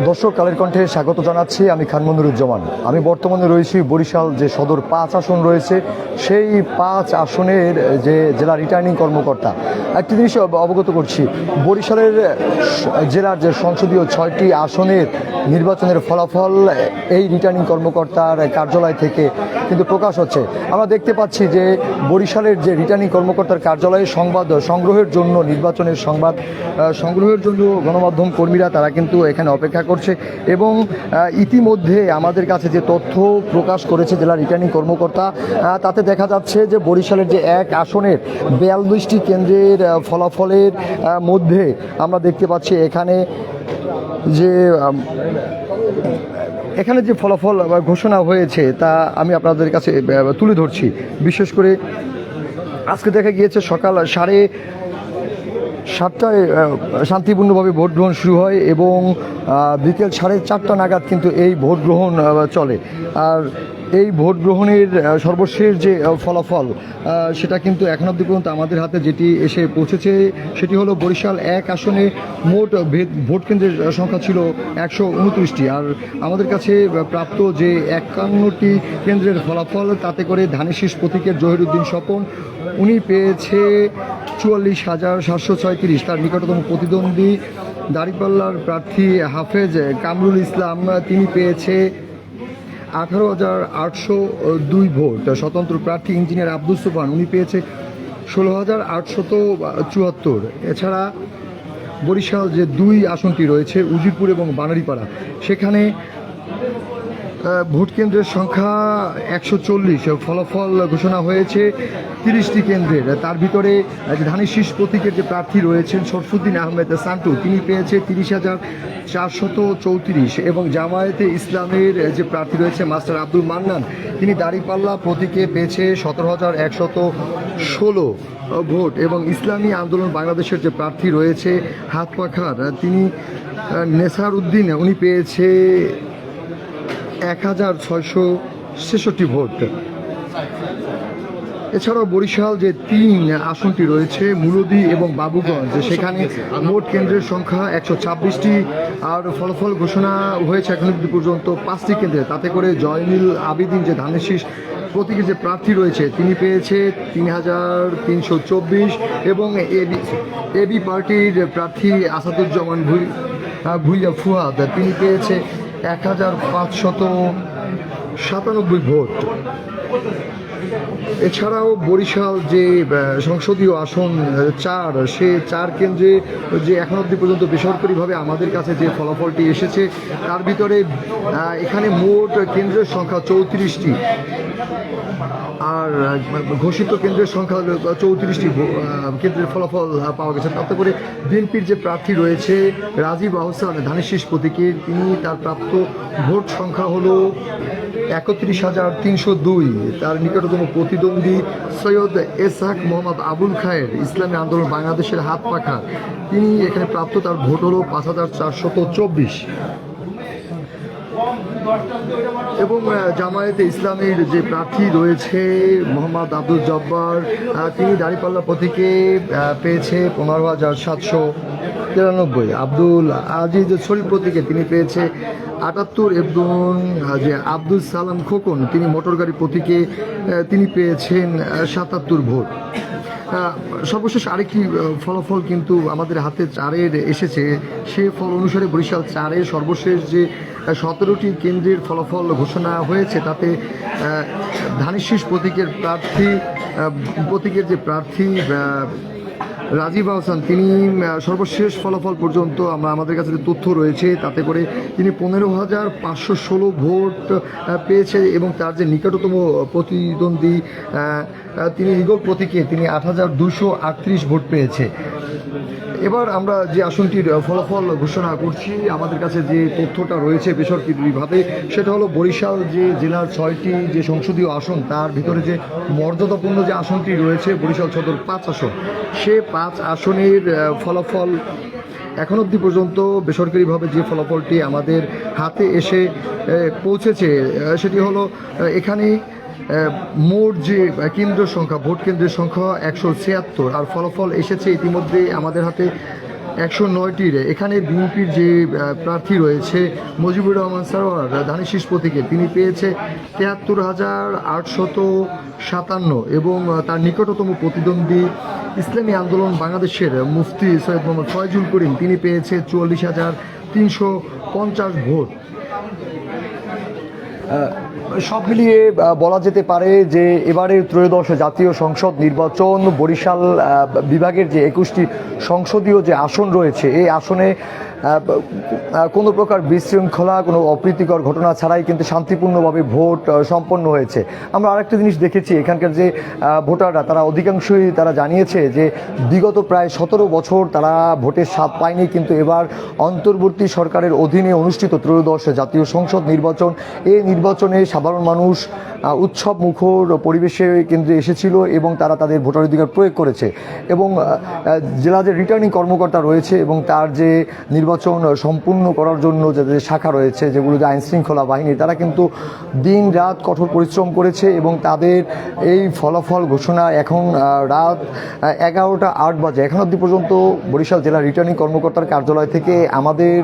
দর্শক, কালের কণ্ঠে স্বাগত জানাচ্ছি। আমি খান মনিরুজ্জামান। আমি বর্তমানে রয়েছি বরিশাল যে সদর 5 আসন রয়েছে, সেই 5 আসনের যে জেলা রিটার্নিং কর্মকর্তা, একটি জিনিস অবগত করছি। বরিশালের জেলার যে সংসদীয় 6টি আসনের নির্বাচনের ফলাফল এই রিটার্নিং কর্মকর্তার কার্যালয় থেকে কিন্তু প্রকাশ হচ্ছে। আমরা দেখতে পাচ্ছি যে বরিশালের যে রিটার্নিং কর্মকর্তার কার্যালয়ে সংবাদ সংগ্রহের জন্য, নির্বাচনের সংবাদ সংগ্রহের জন্য গণমাধ্যম কর্মীরা তারা কিন্তু এখানে অপেক্ষা করছে। এবং ইতিমধ্যে আমাদের কাছে যে তথ্য প্রকাশ করেছে জেলা রিটার্নিং কর্মকর্তা, তাতে দেখা যাচ্ছে যে বরিশালের যে 1 আসনের 42টি কেন্দ্রের ফলাফলের মধ্যে আমরা দেখতে পাচ্ছি এখানে যে ফলাফল ঘোষণা হয়েছে তা আমি আপনাদের কাছে তুলে ধরছি। বিশেষ করে আজকে দেখা গিয়েছে সকাল 7:30টায় শান্তিপূর্ণভাবে ভোট গ্রহণ শুরু হয় এবং বিকেল 4:30 নাগাদ কিন্তু এই ভোট গ্রহণ চলে। আর এই ভোট গ্রহণের সর্বশেষ যে ফলাফল সেটা কিন্তু এখন অবধি পর্যন্ত আমাদের হাতে যেটি এসে পৌঁছেছে সেটি হলো বরিশাল 1 আসনে মোট ভোট কেন্দ্রের সংখ্যা ছিল 129টি। আর আমাদের কাছে প্রাপ্ত যে 51টি কেন্দ্রের ফলাফল, তাতে করে ধানের শীষ প্রতীকের জহিরুদ্দিন স্বপন উনি পেয়েছে 44,736। তার নিকটতম প্রতিদ্বন্দ্বী দাঁড়িপাল্লার প্রার্থী হাফেজ কামরুল ইসলাম, তিনি পেয়েছে 18,802 ভোট। স্বতন্ত্র প্রার্থী ইঞ্জিনিয়ার আব্দুল সুবহান উনি পেয়েছে 16,874। এছাড়া বরিশাল যে 2 আসনটি রয়েছে উজিরপুর এবং বানারীপাড়া, সেখানে ভোট কেন্দ্রের সংখ্যা 140। ফলাফল ঘোষণা হয়েছে 30টি কেন্দ্রের। তার ভিতরে ধানের শীষ প্রতীকের যে প্রার্থী রয়েছেন শরফুদ্দিন আহমেদ সান্টু, তিনি পেয়েছে 30,434। এবং জামায়াতে ইসলামের যে প্রার্থী রয়েছে মাস্টার আব্দুল মান্নান, তিনি দাঁড়িপাল্লা প্রতীকে পেয়েছে 17,116 ভোট। এবং ইসলামী আন্দোলন বাংলাদেশের যে প্রার্থী রয়েছে হাত পাখার, তিনি নেসার উদ্দিন, উনি পেয়েছে 1,666 ভোট। এছাড়াও বরিশাল যে 3 আসনটি রয়েছে মুলদি এবং বাবুগঞ্জ, সেখানে মোট কেন্দ্রের সংখ্যা 126টি। আর ফলাফল ঘোষণা হয়েছে এখন পর্যন্ত 5টি কেন্দ্রে। তাতে করে জয়নুল আবেদিন যে ধানের শীষ প্রতীকের যে প্রার্থী রয়েছে, তিনি পেয়েছে 3,324। এবং এবি পার্টির প্রার্থী আসাদুজ্জামান ভুইয়া ফুয়াদ, তিনি পেয়েছে 1,597 ভোট। এছাড়াও বরিশাল যে সংসদীয় আসন 4, সে 4 কেন্দ্রে যে এখন অবধি পর্যন্ত বেসরকারিভাবে আমাদের কাছে যে ফলাফলটি এসেছে, তার ভিতরে এখানে মোট কেন্দ্রের সংখ্যা 34টি। আর ঘোষিত কেন্দ্রের সংখ্যা 34টি কেন্দ্রের ফলাফল পাওয়া গেছে। তাতে করে বিএনপির যে প্রার্থী রয়েছে রাজীব আহসান ধানের শীষ প্রতীকের, তিনি তার প্রাপ্ত ভোট সংখ্যা হলো 31,302। তার নিকটতম প্রতিদ্বন্দ্বী সৈয়দ এসহাক মোহাম্মদ আবুল খায়ের, ইসলামী আন্দোলন বাংলাদেশের হাত পাখা, তিনি এখানে প্রাপ্ত তার ভোট হলো 5,424। এবং জামায়াতে ইসলামের যে প্রার্থী রয়েছে মোহাম্মদ আব্দুল জব্বার, তিনি দাঁড়িপাল্লা প্রতীকে পেয়েছে 15,793। আব্দুল আজিজ শরীফ প্রতীকে তিনি পেয়েছে 78। এবং যে আব্দুল সালাম খোকন, তিনি মোটরগাড়ি প্রতীকে তিনি পেয়েছেন 77 ভোট। সর্বশেষ আরেকটি ফলাফল কিন্তু আমাদের হাতে 4-এর এসেছে। সে ফল অনুসারে বরিশাল 4-এর সর্বশেষ যে 17টি কেন্দ্রের ফলাফল ঘোষণা হয়েছে, তাতে ধানের শীষ প্রতীকের যে প্রার্থী রাজীব আহসান, তিনি সর্বশেষ ফলাফল পর্যন্ত আমাদের কাছে যে তথ্য রয়েছে, তাতে করে তিনি 15,516 ভোট পেয়েছে। এবং তার যে নিকটতম প্রতিদ্বন্দ্বী, তিনি ইগল প্রতীকে তিনি 8,238 ভোট পেয়েছে। এবার আমরা যে আসনটির ফলাফল ঘোষণা করছি, আমাদের কাছে যে তথ্যটা রয়েছে বেসরকারিভাবে, সেটা হলো বরিশাল যে জেলার 6টি যে সংসদীয় আসন, তার ভিতরে যে মর্যাদাপূর্ণ যে আসনটি রয়েছে বরিশাল সদর 5 আসন, সে 5 আসনের ফলাফল এখন অবধি পর্যন্ত বেসরকারিভাবে যে ফলাফলটি আমাদের হাতে এসে পৌঁছেছে, সেটি হলো এখানে মোট যে কেন্দ্রের সংখ্যা, ভোট কেন্দ্রের সংখ্যা 176। আর ফলাফল এসেছে ইতিমধ্যে আমাদের হাতে 109টির এখানে বিএনপির যে প্রার্থী রয়েছে মুজিবুর রহমান সারোয়ার ধানের প্রতীকে, তিনি পেয়েছে 73,857 এবং তার নিকটতম প্রতিদ্বন্দ্বী ইসলামী আন্দোলন বাংলাদেশের মুফতি সৈয়দ মোহাম্মদ ফয়জুল করিম, তিনি পেয়েছে 44,350 ভোট। সব মিলিয়ে বলা যেতে পারে যে এবারের ত্রয়োদশ জাতীয় সংসদ নির্বাচন বরিশাল বিভাগের যে 21টি সংসদীয় যে আসন রয়েছে, এই আসনে কোনো প্রকার বিশৃঙ্খলা, কোনো অপ্রীতিকর ঘটনা ছাড়াই কিন্তু শান্তিপূর্ণভাবে ভোট সম্পন্ন হয়েছে। আমরা আরেকটা জিনিস দেখেছি, এখানকার যে ভোটাররা তারা অধিকাংশই তারা জানিয়েছে যে বিগত প্রায় 17 বছর তারা ভোটের স্বাদ পায়নি, কিন্তু এবার অন্তর্বর্তী সরকারের অধীনে অনুষ্ঠিত ত্রয়োদশ জাতীয় সংসদ নির্বাচন, এই নির্বাচনে সাধারণ মানুষ উৎসব মুখর পরিবেশে কেন্দ্রে এসেছিল এবং তারা তাদের ভোটাধিকার প্রয়োগ করেছে। এবং জেলা যে রিটার্নিং কর্মকর্তা রয়েছে এবং তার যে নির্বাচন সম্পূর্ণ করার জন্য যে শাখা রয়েছে, যেগুলো যে আইনশৃঙ্খলা বাহিনী, তারা কিন্তু দিন রাত কঠোর পরিশ্রম করেছে এবং তাদের এই ফলাফল ঘোষণা এখন রাত 11:08 বাজে। এখন অবধি পর্যন্ত বরিশাল জেলা রিটার্নিং কর্মকর্তার কার্যালয় থেকে আমাদের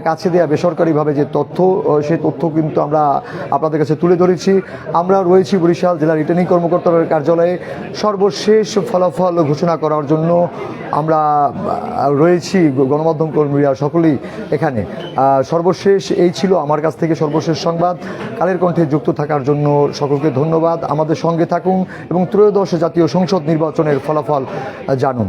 কাছে দেওয়া বেসরকারিভাবে যে তথ্য, সেই তথ্য কিন্তু আমরা আপনাদের কাছে তুলে ধরেছি। আমরা রয়েছি বরিশাল জেলা রিটার্নিং কর্মকর্তার কার্যালয়ে, সর্বশেষ ফলাফল ঘোষণা করার জন্য আমরা রয়েছি। গণমাধ্যম কর্মীরা সকলেই এখানে। সর্বশেষ এই ছিল আমার কাছ থেকে সর্বশেষ সংবাদ। কালের কণ্ঠে যুক্ত থাকার জন্য সকলকে ধন্যবাদ। আমাদের সঙ্গে থাকুন এবং ত্রয়োদশ জাতীয় সংসদ নির্বাচনের ফলাফল জানুন।